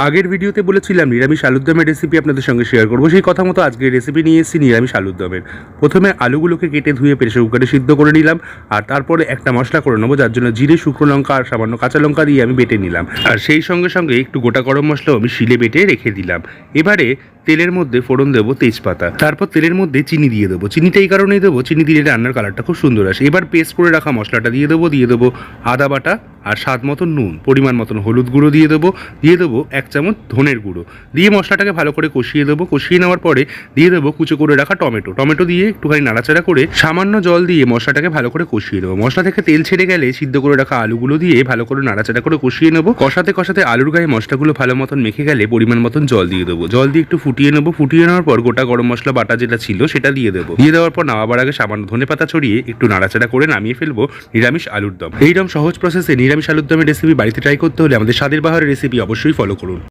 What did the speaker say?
আগের ভিডিওতে বলেছিলাম নিরামিষ আলুর দমের রেসিপি আপনাদের সঙ্গে শেয়ার করবো। সেই কথা মতো আজকের রেসিপি নিয়ে এসেছি নিরামিষ আলুর দমের। প্রথমে আলুগুলোকে কেটে ধুয়ে প্রেসার কুকারে সিদ্ধ করে নিলাম, আর তারপরে একটা মশলা করে নেবো, যার জন্য জিরে, শুকনো লঙ্কা আর সামান্য কাঁচা লঙ্কা দিয়ে আমি বেটে নিলাম। আর সেই সঙ্গে সঙ্গে একটু গোটা গরম মশলাও আমি শিলে বেটে রেখে দিলাম। এবারে তেলের মধ্যে ফোড়ন দেবো তেজপাতা, তারপর তেলের মধ্যে চিনি দিয়ে দেবো। চিনিটা এই কারণেই দেবো, চিনি দিলে রান্নার কালারটা খুব সুন্দর আসে। এবার পেস্ট করে রাখা মশলাটা দিয়ে দেবো আদা বাটা আর স্বাদ মতন নুন, পরিমাণ মতন হলুদ গুঁড়ো দিয়ে দেবো 1 চামচ ধনের গুঁড়ো দিয়ে মশলাটাকে ভালো করে কষিয়ে দেবো। কষিয়ে নেওয়ার পরে দিয়ে দেবো কুচো করে রাখা টমেটো দিয়ে একটুখানি নাড়াচাড়া করে সামান্য জল দিয়ে মশলাটাকে ভালো করে কষিয়ে দেবো। মশলা থেকে তেল ছেড়ে গেলে সিদ্ধ করে রাখা আলুগুলো দিয়ে ভালো করে নাড়াচাড়া করে কষিয়ে নেবো। কষাতে আলুর গায়ে মশলাগুলো ভালো মতন মেখে গেলে পরিমাণ মতন জল দিয়ে দেবো। জল দিয়ে একটু ফুটিয়ে নেওয়ার পর গোটা গরম মশলা বাটা যেটা ছিল সেটা দিয়ে দেওয়ার পর নামাবার আগে সামান্য ধনেপাতা ছড়িয়ে একটু নাড়াচাড়া করে নামিয়ে ফেলবো নিরামিষ আলুর দম। এইরকম সহজ প্রসেসে নিরামিষ আলুর দমের রেসিপি বাড়িতে ট্রাই করতে হলে আমাদের স্বাদের বাহারের রেসিপি অবশ্যই ফলো করুন।